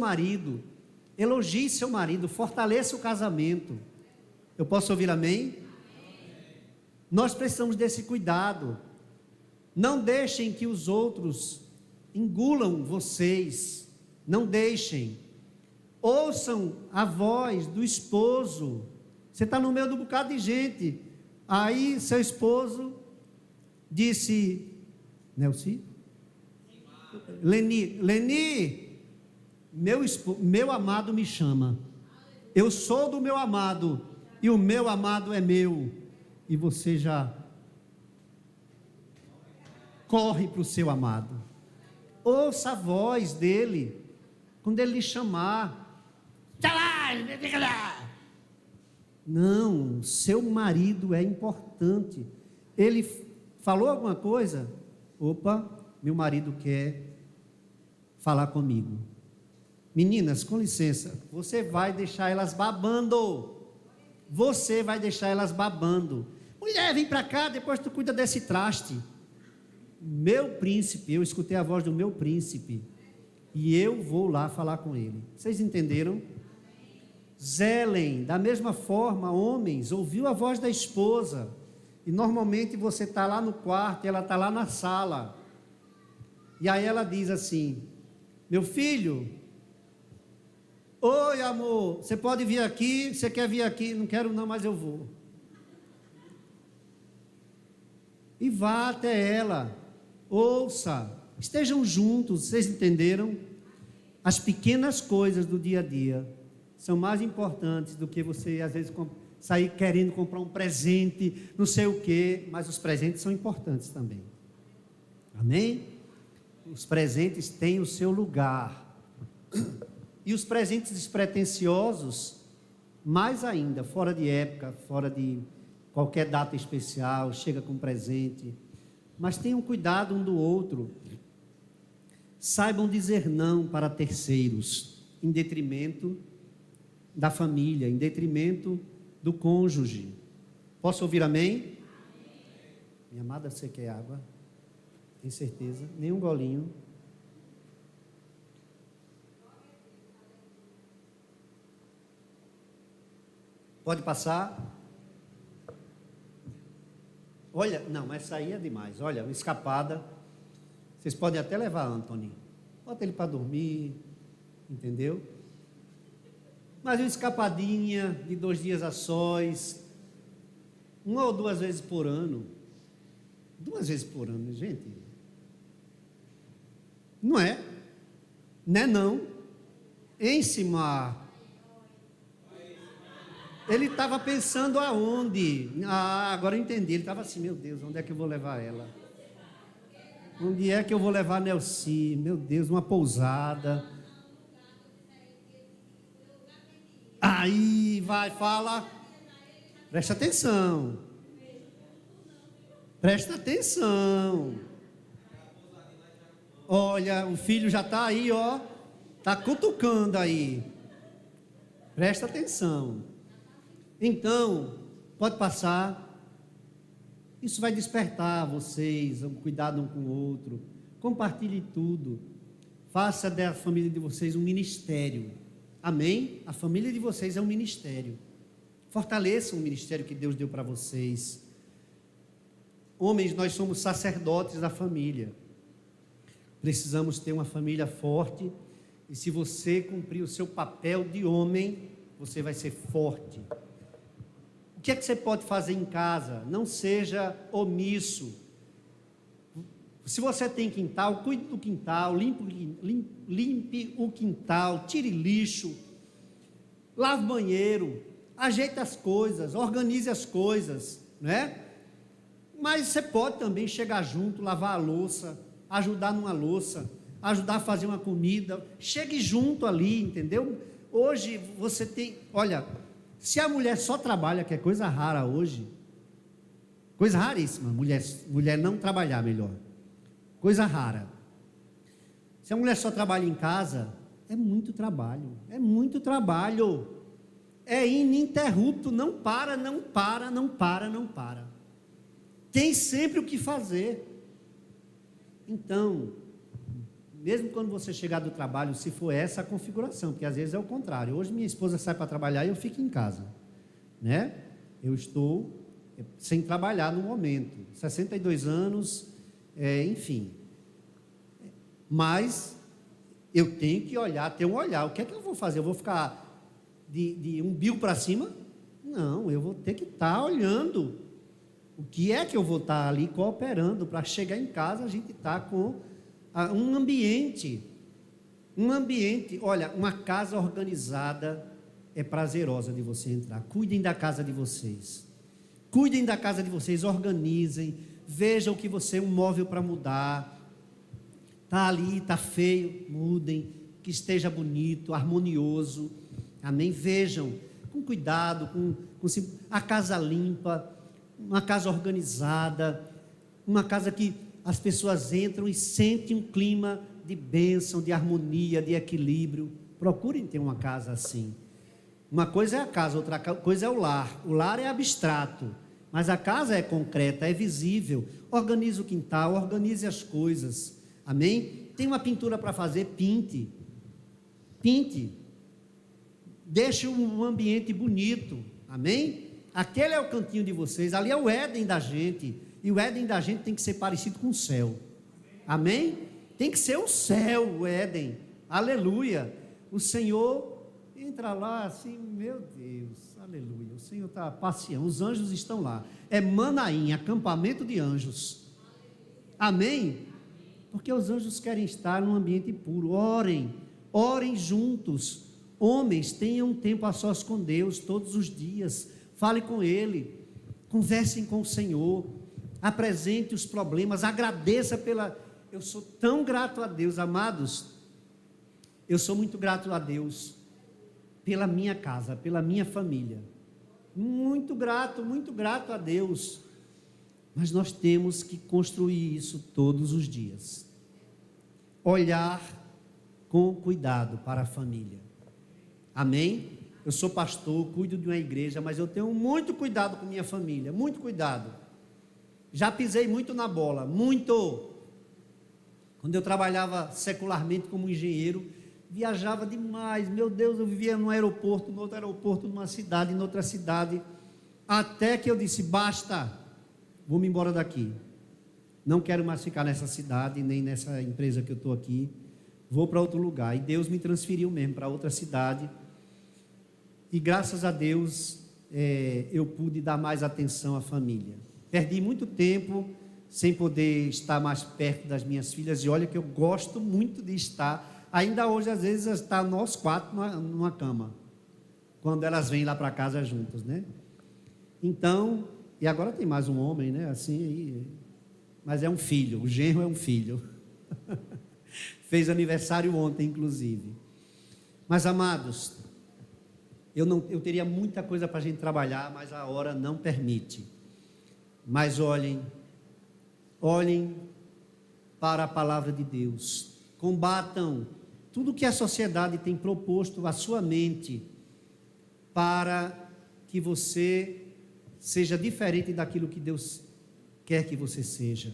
marido, fortaleça o casamento. Eu posso ouvir amém? Nós precisamos desse cuidado. Não deixem que os outros engulam vocês, não deixem. Ouçam a voz do esposo. Você está no meio de um bocado de gente, aí seu esposo disse, Nelci? Leni, meu amado me chama, eu sou do meu amado, e o meu amado é meu, e você já corre para o seu amado. Ouça a voz dele, quando ele lhe chamar, não, seu marido é importante. Ele falou alguma coisa? Opa, meu marido quer falar comigo. Meninas, com licença, você vai deixar elas babando. Você vai deixar elas babando. Mulher, vem para cá, depois tu cuida desse traste. Meu príncipe, eu escutei a voz do meu príncipe, e eu vou lá falar com ele. Vocês entenderam? Zelem, da mesma forma, homens, ouviu a voz da esposa, e normalmente você está lá no quarto, e ela está lá na sala, e aí ela diz assim, meu filho, oi amor, você pode vir aqui, você quer vir aqui? Não quero não, mas eu vou. E vá até ela, ouça, estejam juntos, vocês entenderam? As pequenas coisas do dia a dia são mais importantes do que você, às vezes, sair querendo comprar um presente, não sei o quê, mas os presentes são importantes também. Amém? Os presentes têm o seu lugar. E os presentes despretensiosos, mais ainda, fora de época, fora de qualquer data especial, chega com presente. Mas tenham cuidado um do outro. Saibam dizer não para terceiros, em detrimento da família, em detrimento do cônjuge. Posso ouvir amém? Minha amada, você quer água? Tem certeza? Nem um golinho. Pode passar? Olha, não, essa aí é demais. Olha, uma escapada. Vocês podem até levar Anthony. Bota ele para dormir, entendeu? Mas uma escapadinha de 2 dias a sós, 1 ou 2 vezes por ano. 2 vezes por ano, gente. Não é? Né não? Ensimar. Ele estava pensando aonde? Agora eu entendi. Ele estava assim, meu Deus, onde é que eu vou levar ela? Onde é que eu vou levar a Nelci? Meu Deus, uma pousada. Aí, vai, fala. Presta atenção. Presta atenção. Olha, o filho já está aí, ó. Está cutucando aí. Presta atenção. Então, pode passar. Isso vai despertar vocês, um cuidado um com o outro. Compartilhe tudo. Faça da família de vocês um ministério. Amém? A família de vocês é um ministério. Fortaleçam o ministério que Deus deu para vocês. Homens, nós somos sacerdotes da família. Precisamos ter uma família forte. E se você cumprir o seu papel de homem, você vai ser forte. O que é que você pode fazer em casa? Não seja omisso. Se você tem quintal, cuide do quintal, limpe o quintal, tire lixo, lave banheiro, ajeite as coisas, organize as coisas, né? Mas você pode também chegar junto, lavar a louça, ajudar numa louça, ajudar a fazer uma comida, chegue junto ali, entendeu? Hoje você tem, olha, se a mulher só trabalha, que é coisa rara hoje, coisa raríssima, mulher não trabalhar melhor, coisa rara. Se a mulher só trabalha em casa, é muito trabalho, é ininterrupto, não para. Tem sempre o que fazer. Então, mesmo quando você chegar do trabalho, se for essa a configuração, porque às vezes é o contrário. Hoje minha esposa sai para trabalhar e eu fico em casa, né? Eu estou sem trabalhar no momento, 62 anos, enfim. Mas eu tenho que olhar, ter um olhar. O que é que eu vou fazer? Eu vou ficar de umbigo para cima? Não, eu vou ter que estar olhando. O que é que eu vou estar ali cooperando para chegar em casa a gente estar com um ambiente. Olha, uma casa organizada é prazerosa de você entrar. Cuidem da casa de vocês. Cuidem da casa de vocês, organizem, vejam que você é um móvel para mudar. Está ali, está feio, mudem, que esteja bonito, harmonioso. Amém? Vejam, com cuidado, com a casa limpa, uma casa organizada, uma casa que as pessoas entram e sentem um clima de bênção, de harmonia, de equilíbrio. Procurem ter uma casa assim. Uma coisa é a casa, outra coisa é o lar. O lar é abstrato, mas a casa é concreta, é visível. Organize o quintal, organize as coisas. Amém? Tem uma pintura para fazer, pinte. Deixe um ambiente bonito. Amém? Aquele é o cantinho de vocês, ali é o Éden da gente. E o Éden da gente tem que ser parecido com o céu. Amém? Tem que ser o céu, o Éden. Aleluia. O Senhor entra lá assim, meu Deus, aleluia. O Senhor está passeando, os anjos estão lá. É Manaim, acampamento de anjos. Amém? Porque os anjos querem estar num ambiente puro. Orem juntos. Homens, tenham um tempo a sós com Deus todos os dias. Fale com Ele. Conversem com o Senhor. Apresente os problemas. Agradeça pela... Eu sou tão grato a Deus, amados. Eu sou muito grato a Deus pela minha casa, pela minha família. Muito grato a Deus. Mas nós temos que construir isso todos os dias. Olhar com cuidado para a família. Amém? Eu sou pastor, cuido de uma igreja, mas eu tenho muito cuidado com minha família, muito cuidado. Já pisei muito na bola, muito. Quando eu trabalhava secularmente como engenheiro, viajava demais. Meu Deus, eu vivia num aeroporto, no outro aeroporto, numa cidade, em outra cidade. Até que eu disse, basta, vou-me embora daqui. Não quero mais ficar nessa cidade, nem nessa empresa que eu estou aqui. Vou para outro lugar. E Deus me transferiu mesmo para outra cidade. E graças a Deus, eu pude dar mais atenção à família. Perdi muito tempo sem poder estar mais perto das minhas filhas. E olha que eu gosto muito de estar. Ainda hoje, às vezes, está nós quatro numa cama. Quando elas vêm lá para casa juntas, né? Então, e agora tem mais um homem, né? Assim, aí, mas é um filho. O genro é um filho. Fez aniversário ontem, inclusive. Mas, amados, eu teria muita coisa para a gente trabalhar, mas a hora não permite. Mas olhem para a palavra de Deus. Combatam tudo que a sociedade tem proposto à sua mente para que você seja diferente daquilo que Deus quer que você seja.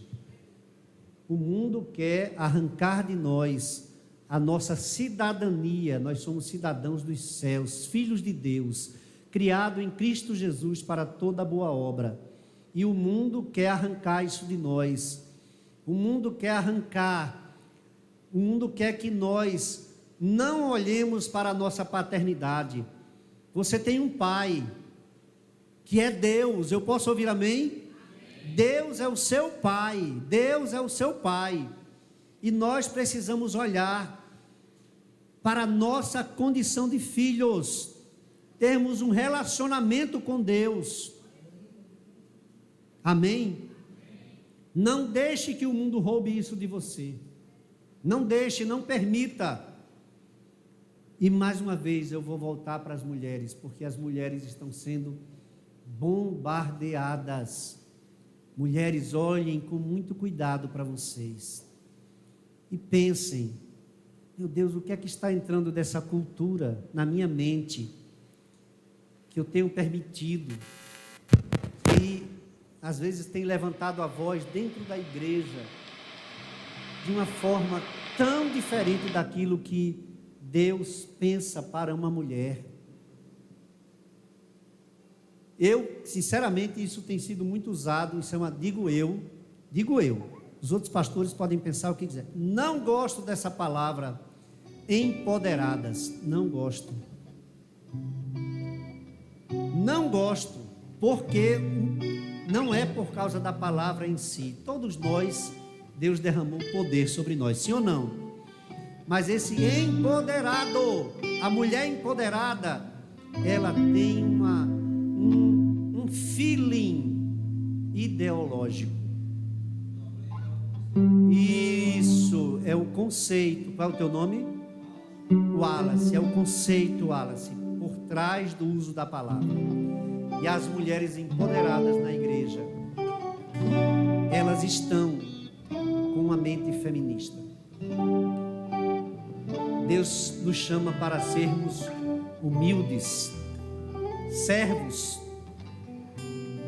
O mundo quer arrancar de nós a nossa cidadania. Nós somos cidadãos dos céus, filhos de Deus, criados em Cristo Jesus para toda boa obra. E o mundo quer arrancar isso de nós. O mundo quer arrancar. O mundo quer que nós não olhemos para a nossa paternidade. Você tem um pai, que é Deus. Eu posso ouvir amém? Amém. Deus é o seu pai. Deus é o seu pai. E nós precisamos olhar para a nossa condição de filhos. Termos um relacionamento com Deus. Amém? Não deixe que o mundo roube isso de você. Não deixe, não permita. E mais uma vez eu vou voltar para as mulheres, porque as mulheres estão sendo bombardeadas. Mulheres, olhem com muito cuidado para vocês. E pensem, meu Deus, o que é que está entrando dessa cultura na minha mente, que eu tenho permitido, que às vezes tem levantado a voz dentro da igreja, de uma forma tão diferente daquilo que Deus pensa para uma mulher. Sinceramente, isso tem sido muito usado, isso é uma, digo eu, os outros pastores podem pensar o que quiser. Não gosto dessa palavra, empoderadas, não gosto, porque não é por causa da palavra em si. Todos nós, Deus derramou poder sobre nós, sim ou não? Mas esse empoderado, a mulher empoderada, ela tem um feeling ideológico. Isso é o conceito. Qual é o teu nome? Wallace. É o conceito, Wallace, por trás do uso da palavra. E as mulheres empoderadas na igreja, elas estão com uma mente feminista. Deus nos chama para sermos humildes, servos.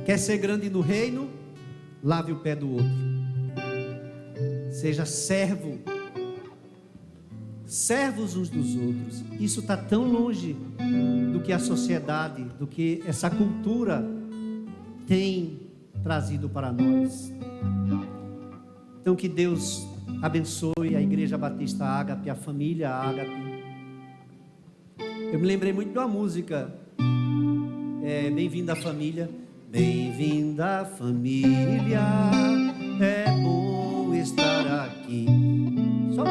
Quer ser grande no reino? Lave o pé do outro. Seja servo, servos uns dos outros. Isso está tão longe do que a sociedade, do que essa cultura tem trazido para nós. Então que Deus abençoe a Igreja Batista Ágape, a família Ágape. Eu me lembrei muito de uma música, Bem-vinda família. Bem-vinda família, é bom estar aqui. Só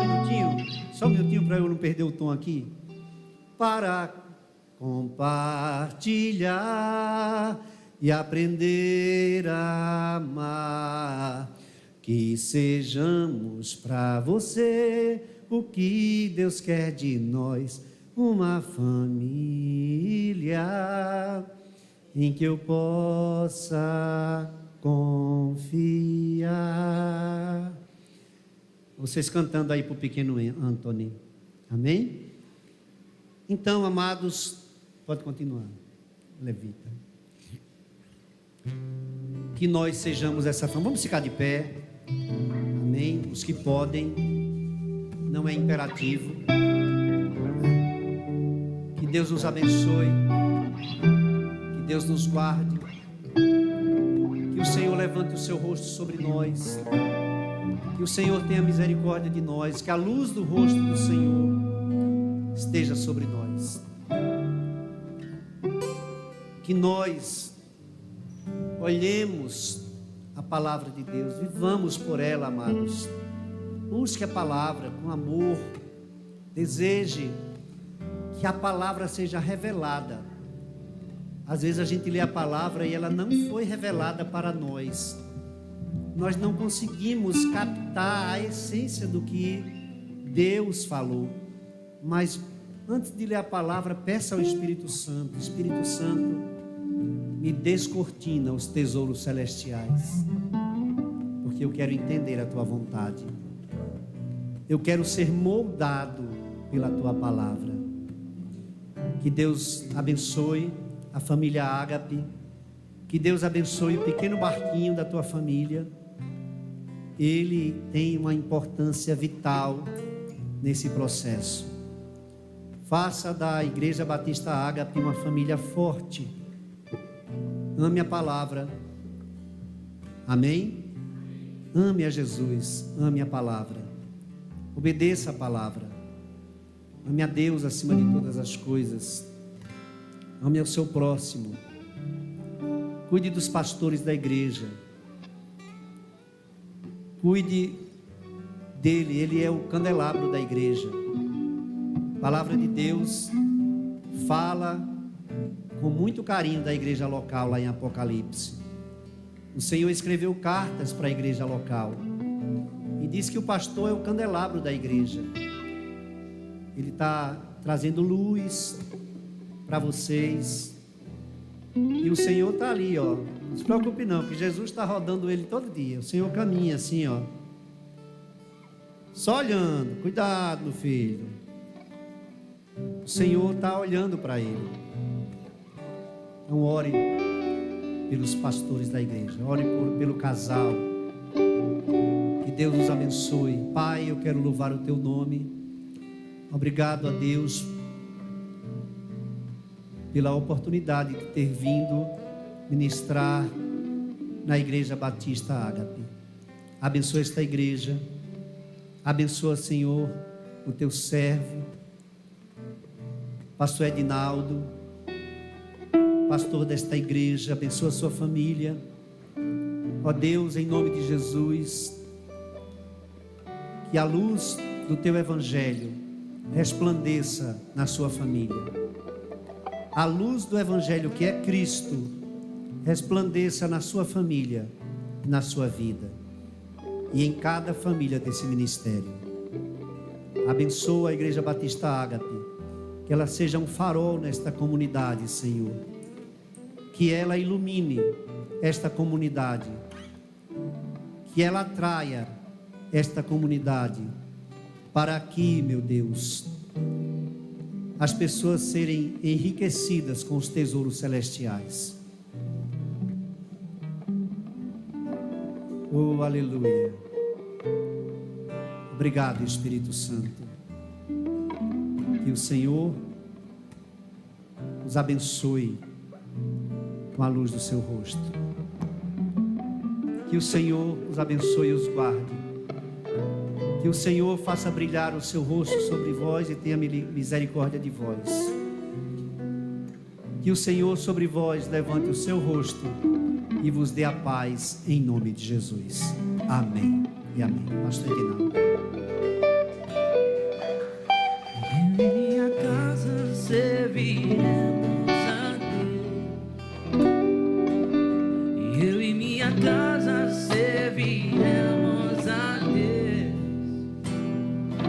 um minutinho para eu não perder o tom aqui. Para compartilhar e aprender a amar, que sejamos para você o que Deus quer de nós, uma família em que eu possa confiar. Vocês cantando aí para o pequeno Anthony, amém? Então, amados, pode continuar, levita. Que nós sejamos essa família. Vamos ficar de pé, amém? Os que podem, não é imperativo. Que Deus nos abençoe, que Deus nos guarde, que o Senhor levante o seu rosto sobre nós, que o Senhor tenha misericórdia de nós, que a luz do rosto do Senhor esteja sobre nós, que nós olhemos a palavra de Deus, vivamos por ela, amados. Busque a palavra com amor, deseje que a palavra seja revelada. Às vezes a gente lê a palavra e ela não foi revelada para nós. Nós não conseguimos captar a essência do que Deus falou. Mas antes de ler a palavra, peça ao Espírito Santo: Espírito Santo, me descortina os tesouros celestiais, porque eu quero entender a tua vontade. Eu quero ser moldado pela tua palavra. Que Deus abençoe a família Ágape, que Deus abençoe o pequeno barquinho da tua família. Ele tem uma importância vital nesse processo. Faça da Igreja Batista Ágape uma família forte. Ame a palavra, amém? Ame a Jesus, ame a palavra, obedeça a palavra. Ame a Deus acima de todas as coisas. Ame ao seu próximo. Cuide dos pastores da igreja. Cuide dele, ele é o candelabro da igreja. A palavra de Deus fala com muito carinho da igreja local lá em Apocalipse. O Senhor escreveu cartas para a igreja local e diz que o pastor é o candelabro da igreja. Ele está trazendo luz para vocês. E o Senhor está ali, ó. Não se preocupe não, que Jesus está rodando ele todo dia. O Senhor caminha assim, ó. Só olhando. Cuidado, meu filho. O Senhor está olhando para ele. Então ore pelos pastores da igreja. Ore pelo casal. Que Deus os abençoe. Pai, eu quero louvar o teu nome. Obrigado a Deus pela oportunidade de ter vindo ministrar na Igreja Batista Ágape. Abençoa esta igreja. Abençoa, Senhor, o teu servo, pastor Edinaldo, pastor desta igreja. Abençoa a sua família. Ó Deus, em nome de Jesus, que a luz do teu evangelho resplandeça na sua família. A luz do evangelho, que é Cristo, resplandeça na sua família, na sua vida e em cada família desse ministério. Abençoa a Igreja Batista Ágape, que ela seja um farol nesta comunidade, Senhor, que ela ilumine esta comunidade, que ela atraia esta comunidade para que, meu Deus, as pessoas serem enriquecidas com os tesouros celestiais. Oh, aleluia. Obrigado, Espírito Santo. Que o Senhor os abençoe com a luz do seu rosto. Que o Senhor os abençoe e os guarde. Que o Senhor faça brilhar o seu rosto sobre vós e tenha misericórdia de vós. Que o Senhor sobre vós levante o seu rosto e vos dê a paz em nome de Jesus. Amém e amém. Pastor Edinaldo. Eu e minha casa serviremos a Deus. Eu e minha casa serviremos a Deus.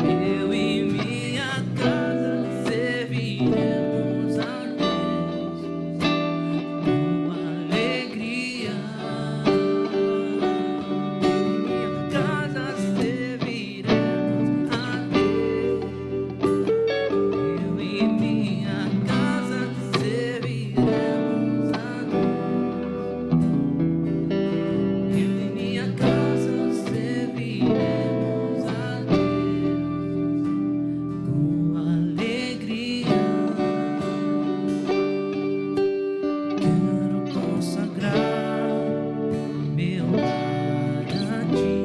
Eu e minha casa serviremos a Deus com alegria. Eu e minha casa serviremos a Deus. Eu e minha casa serviremos a Deus. Eu e minha casa serviremos a Deus com alegria. Quero consagrar meu lar a ti.